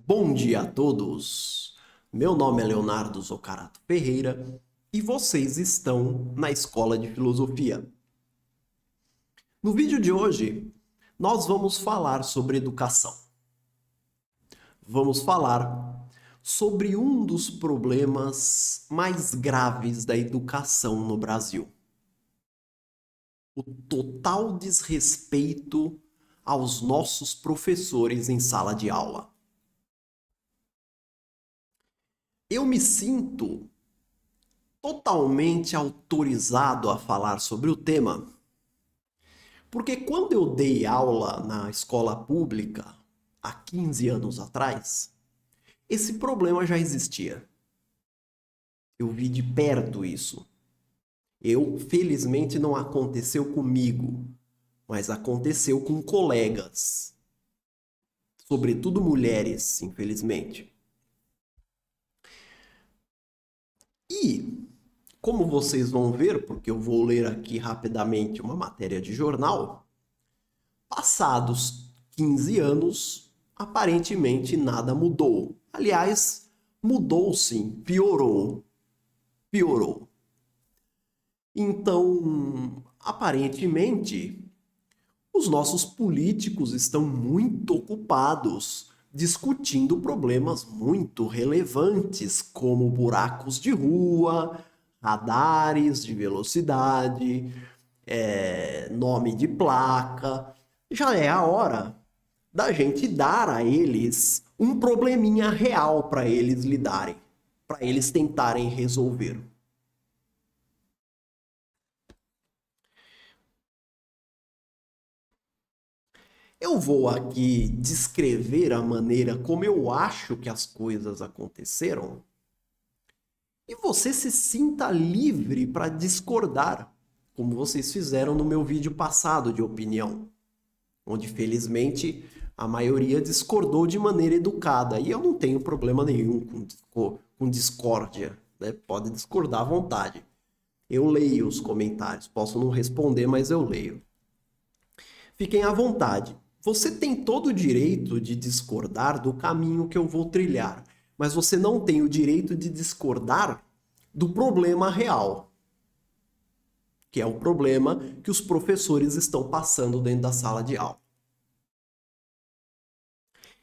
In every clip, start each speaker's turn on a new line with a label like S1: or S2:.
S1: Bom dia a todos! Meu nome é Leonardo Zoccarato Ferreira e vocês estão na Escola de Filosofia. No vídeo de hoje, nós vamos falar sobre educação. Vamos falar sobre um dos problemas mais graves da educação no Brasil: o total desrespeito aos nossos professores em sala de aula. Eu me sinto totalmente autorizado a falar sobre o tema, porque quando eu dei aula na escola pública, há 15 anos atrás, esse problema já existia. Eu vi de perto isso. Felizmente, não aconteceu comigo, mas aconteceu com colegas, sobretudo mulheres, infelizmente. E, como vocês vão ver, porque eu vou ler aqui rapidamente uma matéria de jornal, passados 15 anos, aparentemente nada mudou. Aliás, mudou sim, piorou. Piorou. Então, aparentemente, os nossos políticos estão muito ocupados discutindo problemas muito relevantes, como buracos de rua, radares de velocidade, nome de placa. Já é a hora da gente dar a eles um probleminha real para eles lidarem, para eles tentarem resolver. Eu vou aqui descrever a maneira como eu acho que as coisas aconteceram e você se sinta livre para discordar, como vocês fizeram no meu vídeo passado de opinião, onde felizmente a maioria discordou de maneira educada. E eu não tenho problema nenhum com discórdia, né? Pode discordar à vontade. Eu leio os comentários, posso não responder, mas eu leio. Fiquem à vontade. Você tem todo o direito de discordar do caminho que eu vou trilhar, mas você não tem o direito de discordar do problema real, que é o problema que os professores estão passando dentro da sala de aula.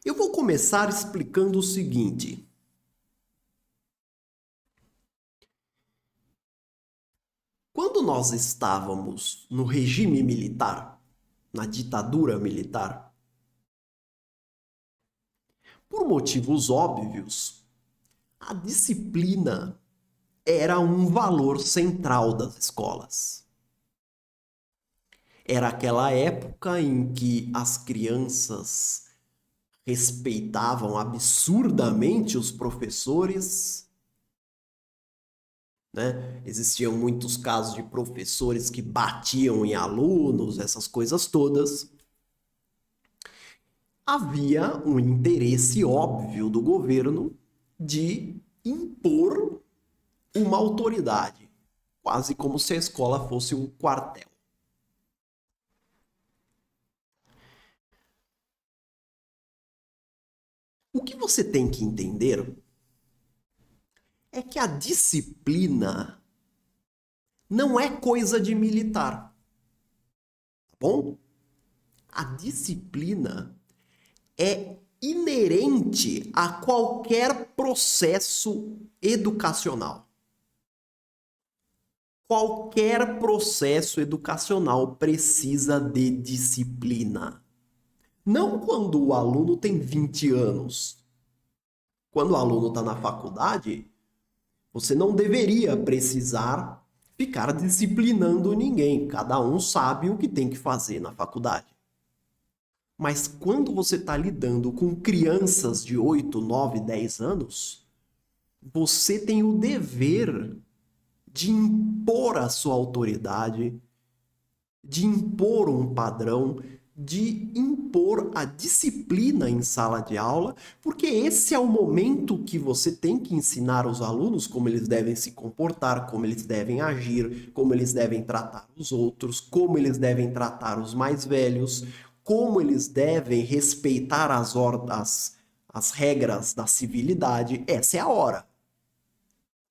S1: Eu vou começar explicando o seguinte. Quando nós estávamos no regime militar, na ditadura militar, por motivos óbvios, a disciplina era um valor central das escolas. Era aquela época em que as crianças respeitavam absurdamente os professores, né? Existiam muitos casos de professores que batiam em alunos, essas coisas todas. Havia um interesse óbvio do governo de impor uma autoridade, quase como se a escola fosse um quartel. O que você tem que entender é que a disciplina não é coisa de militar, tá bom? A disciplina é inerente a qualquer processo educacional. Qualquer processo educacional precisa de disciplina. Não quando o aluno tem 20 anos. Quando o aluno está na faculdade, você não deveria precisar ficar disciplinando ninguém. Cada um sabe o que tem que fazer na faculdade. Mas quando você está lidando com crianças de 8, 9, 10 anos, você tem o dever de impor a sua autoridade, de impor um padrão, de impor a disciplina em sala de aula, porque esse é o momento que você tem que ensinar os alunos como eles devem se comportar, como eles devem agir, como eles devem tratar os outros, como eles devem tratar os mais velhos, como eles devem respeitar as regras da civilidade, essa é a hora.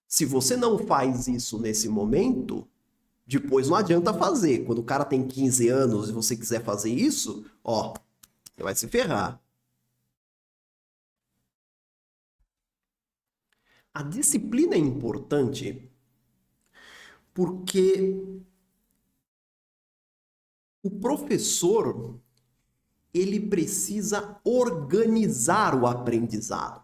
S1: Se você não faz isso nesse momento, depois não adianta fazer. Quando o cara tem 15 anos e você quiser fazer isso, ó, você vai se ferrar. A disciplina é importante porque o professor, ele precisa organizar o aprendizado.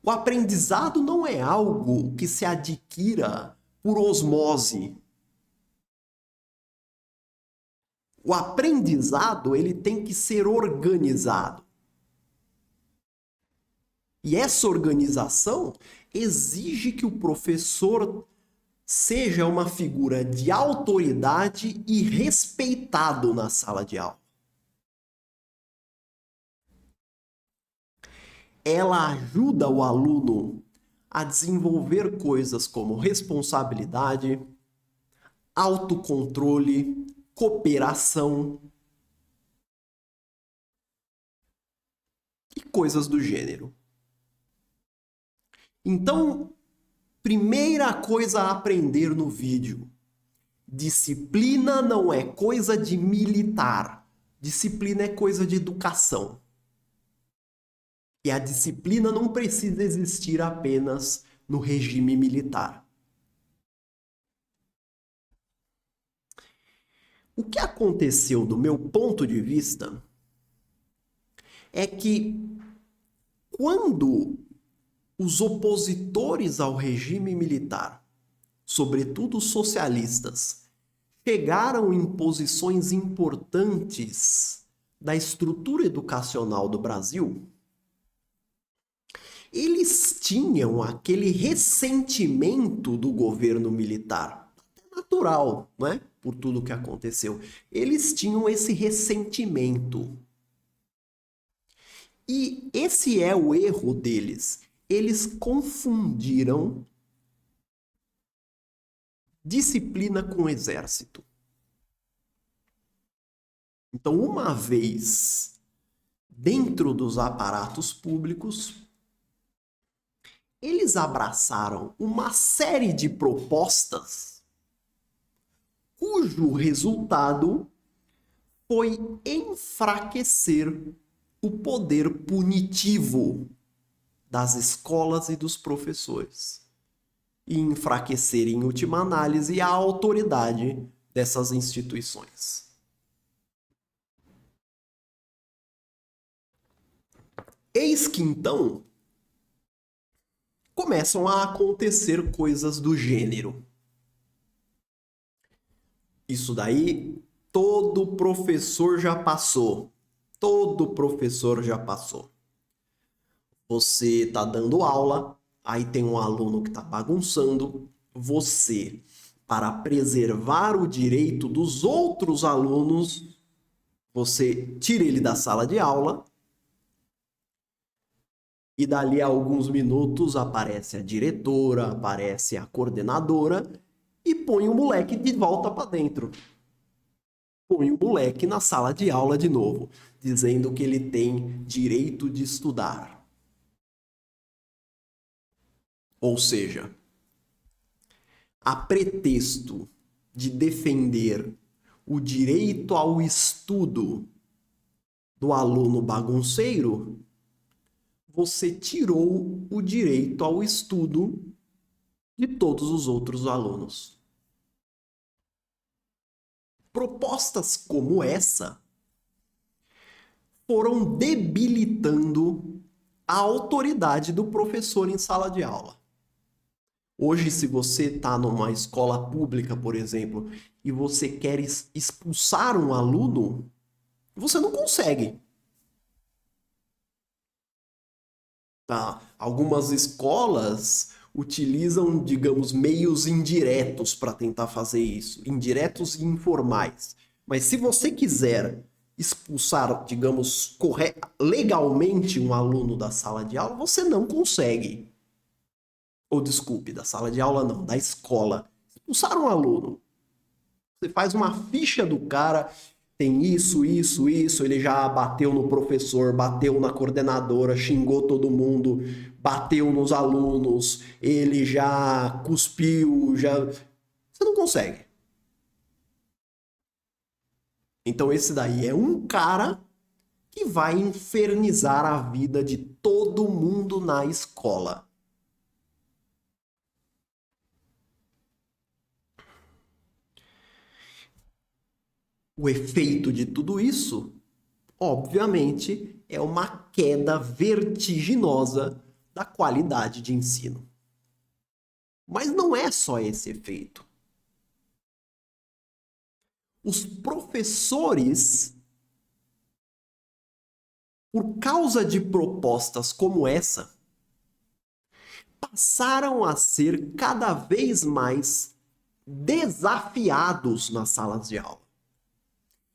S1: O aprendizado não é algo que se adquira por osmose. O aprendizado, ele tem que ser organizado. E essa organização exige que o professor seja uma figura de autoridade e respeitado na sala de aula. Ela ajuda o aluno a desenvolver coisas como responsabilidade, autocontrole, cooperação e coisas do gênero. Então, primeira coisa a aprender no vídeo: disciplina não é coisa de militar, disciplina é coisa de educação. E a disciplina não precisa existir apenas no regime militar. O que aconteceu, do meu ponto de vista, é que quando os opositores ao regime militar, sobretudo os socialistas, chegaram em posições importantes da estrutura educacional do Brasil, eles tinham aquele ressentimento do governo militar, natural, né? Por tudo que aconteceu. Eles tinham esse ressentimento. E esse é o erro deles. Eles confundiram disciplina com exército. Então, uma vez dentro dos aparatos públicos, eles abraçaram uma série de propostas cujo resultado foi enfraquecer o poder punitivo das escolas e dos professores e enfraquecer, em última análise, a autoridade dessas instituições. Eis que, então, começam a acontecer coisas do gênero. Isso daí todo professor já passou. Todo professor já passou. Você está dando aula, aí tem um aluno que está bagunçando. Você, para preservar o direito dos outros alunos, você tira ele da sala de aula e dali a alguns minutos aparece a diretora, aparece a coordenadora e põe o moleque de volta para dentro. Põe o moleque na sala de aula de novo, dizendo que ele tem direito de estudar. Ou seja, a pretexto de defender o direito ao estudo do aluno bagunceiro, você tirou o direito ao estudo de todos os outros alunos. Propostas como essa foram debilitando a autoridade do professor em sala de aula. Hoje, se você está numa escola pública, por exemplo, e você quer expulsar um aluno, você não consegue. Tá? Algumas escolas utilizam, digamos, meios indiretos para tentar fazer isso, indiretos e informais. Mas se você quiser expulsar, digamos, legalmente um aluno da sala de aula, você não consegue. Ou desculpe, da sala de aula não, da escola. Expulsar um aluno. Você faz uma ficha do cara, tem isso, ele já bateu no professor, bateu na coordenadora, xingou todo mundo, bateu nos alunos, ele já cuspiu, já. Você não consegue. Então esse daí é um cara que vai infernizar a vida de todo mundo na escola. O efeito de tudo isso, obviamente, é uma queda vertiginosa da qualidade de ensino. Mas não é só esse efeito. Os professores, por causa de propostas como essa, passaram a ser cada vez mais desafiados nas salas de aula.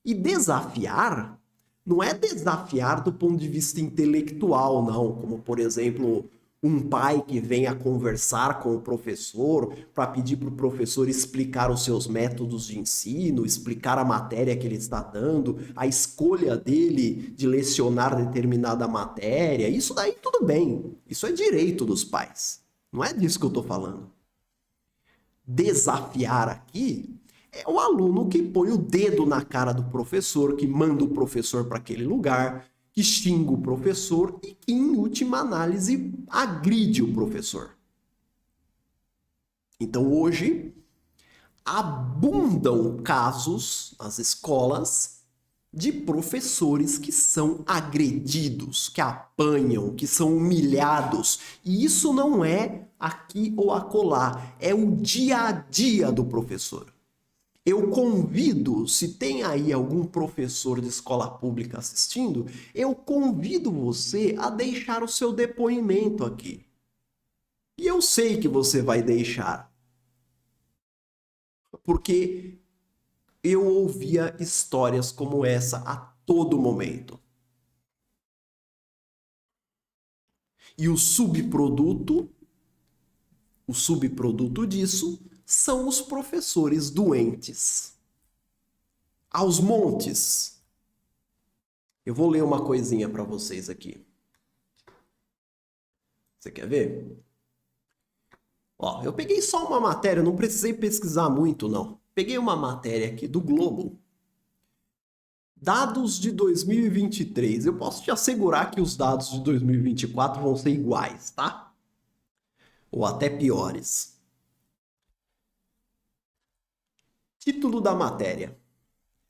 S1: E desafiar não é desafiar do ponto de vista intelectual, não, como por exemplo, um pai que vem a conversar com o professor para pedir para o professor explicar os seus métodos de ensino, explicar a matéria que ele está dando, a escolha dele de lecionar determinada matéria. Isso daí tudo bem, isso é direito dos pais. Não é disso que eu estou falando. Desafiar aqui é o aluno que põe o dedo na cara do professor, que manda o professor para aquele lugar, que xinga o professor e que, em última análise, agride o professor. Então, hoje, abundam casos nas escolas de professores que são agredidos, que apanham, que são humilhados. E isso não é aqui ou acolá, é o dia a dia do professor. Eu convido, se tem aí algum professor de escola pública assistindo, eu convido você a deixar o seu depoimento aqui. E eu sei que você vai deixar, porque eu ouvia histórias como essa a todo momento. E o subproduto disso são os professores doentes. Aos montes. Eu vou ler uma coisinha para vocês aqui. Você quer ver? Ó, eu peguei só uma matéria, não precisei pesquisar muito, não. Peguei uma matéria aqui do Globo. Dados de 2023. Eu posso te assegurar que os dados de 2024 vão ser iguais, tá? Ou até piores. Título da matéria: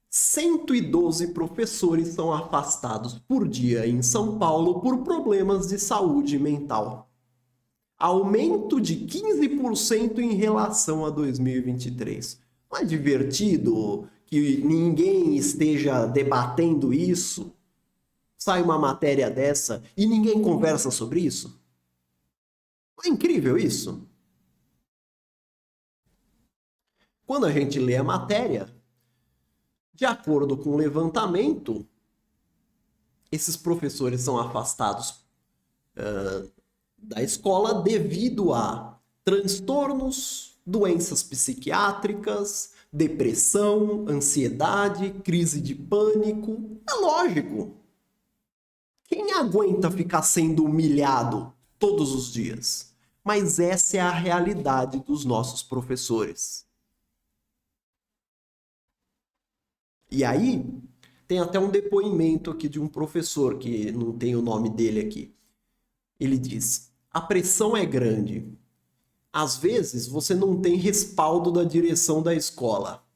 S1: 112 professores são afastados por dia em São Paulo por problemas de saúde mental. Aumento de 15% em relação a 2023. Não é divertido que ninguém esteja debatendo isso? Sai uma matéria dessa e ninguém conversa sobre isso? Não é incrível isso? Quando a gente lê a matéria, de acordo com o levantamento, esses professores são afastados da escola devido a transtornos, doenças psiquiátricas, depressão, ansiedade, crise de pânico. É lógico. Quem aguenta ficar sendo humilhado todos os dias? Mas essa é a realidade dos nossos professores. E aí, tem até um depoimento aqui de um professor, que não tem o nome dele aqui. Ele diz: a pressão é grande. Às vezes, você não tem respaldo da direção da escola.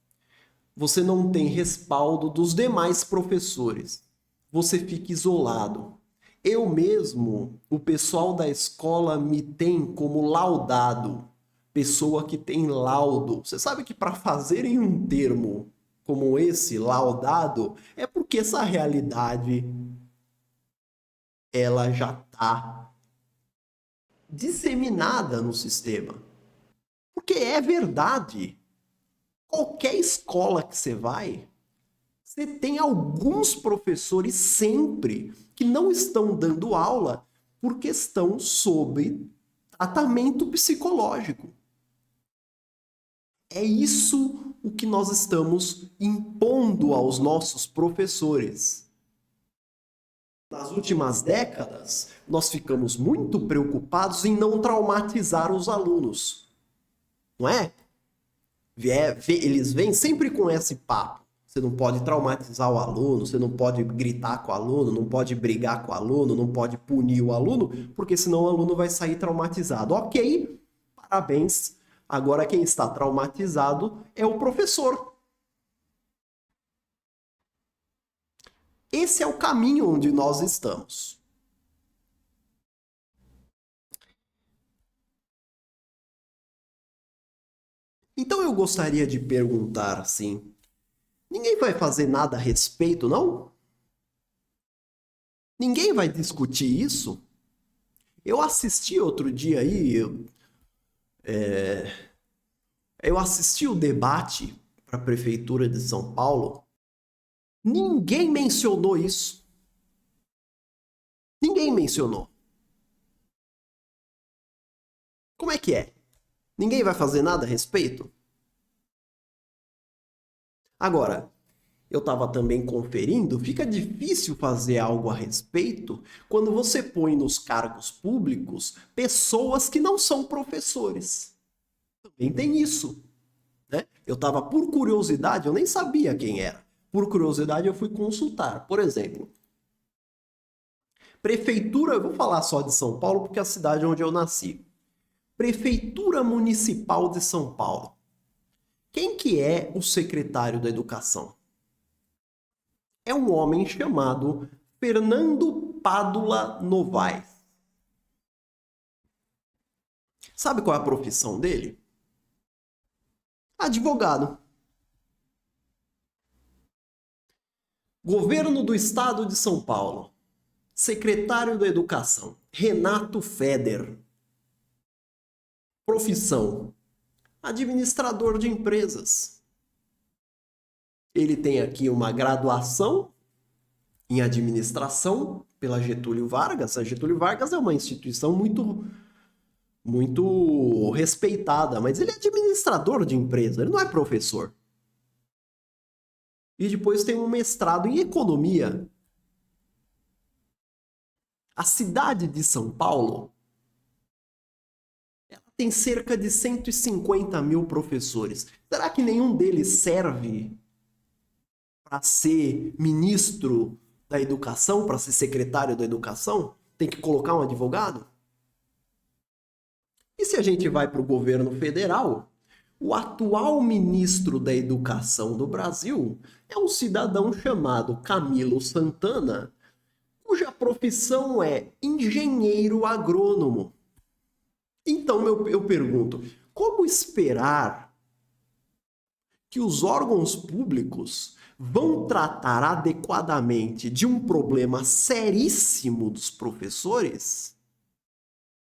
S1: Você não tem respaldo dos demais professores. Você fica isolado. Eu mesmo, o pessoal da escola me tem como laudado. Pessoa que tem laudo. Você sabe que para fazerem um termo como esse, laudado, é porque essa realidade ela já está disseminada no sistema. Porque é verdade. Qualquer escola que você vai, você tem alguns professores sempre que não estão dando aula porque estão sob tratamento psicológico. É isso o que nós estamos impondo aos nossos professores. Nas últimas décadas, nós ficamos muito preocupados em não traumatizar os alunos. Não é? Eles vêm sempre com esse papo. Você não pode traumatizar o aluno, você não pode gritar com o aluno, não pode brigar com o aluno, não pode punir o aluno, porque senão o aluno vai sair traumatizado. Ok, parabéns. Agora quem está traumatizado é o professor. Esse é o caminho onde nós estamos. Então eu gostaria de perguntar assim, ninguém vai fazer nada a respeito, não? Ninguém vai discutir isso? Eu assisti outro dia aí, eu assisti o debate para a Prefeitura de São Paulo. Ninguém mencionou isso. Ninguém mencionou. Como é que é? Ninguém vai fazer nada a respeito? Agora, eu estava também conferindo, fica difícil fazer algo a respeito quando você põe nos cargos públicos pessoas que não são professores. Também tem isso, né? Eu estava por curiosidade, eu nem sabia quem era. Por curiosidade, eu fui consultar. Por exemplo, Prefeitura, eu vou falar só de São Paulo porque é a cidade onde eu nasci. Prefeitura Municipal de São Paulo. Quem que é o secretário da Educação? É um homem chamado Fernando Pádua Novaes. Sabe qual é a profissão dele? Advogado. Governo do Estado de São Paulo. Secretário da Educação, Renato Feder. Profissão: administrador de empresas. Ele tem aqui uma graduação em administração pela Getúlio Vargas. A Getúlio Vargas é uma instituição muito respeitada, mas ele é administrador de empresa, ele não é professor. E depois tem um mestrado em economia. A cidade de São Paulo tem cerca de 150 mil professores. Será que nenhum deles serve para ser ministro da educação, para ser secretário da educação? Tem que colocar um advogado? E se a gente vai para o governo federal, o atual ministro da Educação do Brasil é um cidadão chamado Camilo Santana, cuja profissão é engenheiro agrônomo. Então eu pergunto, como esperar que os órgãos públicos vão tratar adequadamente de um problema seríssimo dos professores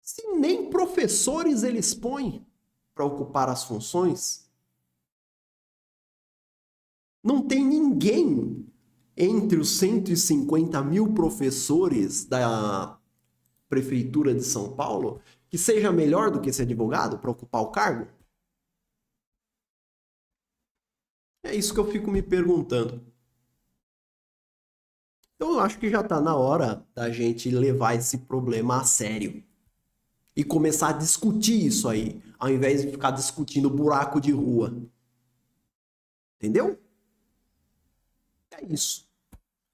S1: se nem professores eles põem para ocupar as funções? Não tem ninguém entre os 150 mil professores da Prefeitura de São Paulo que seja melhor do que esse advogado para ocupar o cargo? É isso que eu fico me perguntando. Então eu acho que já está na hora da gente levar esse problema a sério e começar a discutir isso aí, ao invés de ficar discutindo buraco de rua. Entendeu? É isso.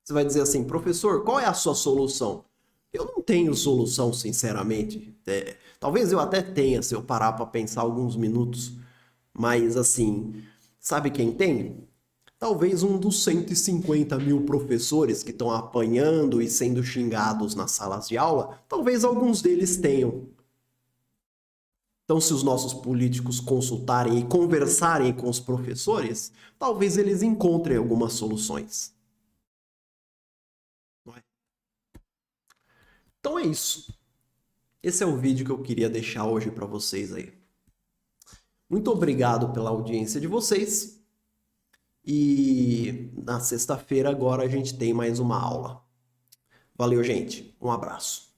S1: Você vai dizer assim, professor, qual é a sua solução? Eu não tenho solução, sinceramente. Talvez eu até tenha, se eu parar para pensar alguns minutos. Mas, assim, sabe quem tem? Talvez um dos 150 mil professores que estão apanhando e sendo xingados nas salas de aula, talvez alguns deles tenham. Então, se os nossos políticos consultarem e conversarem com os professores, talvez eles encontrem algumas soluções. Não é? Então é isso. Esse é o vídeo que eu queria deixar hoje para vocês aí. Muito obrigado pela audiência de vocês. E na sexta-feira agora a gente tem mais uma aula. Valeu, gente. Um abraço.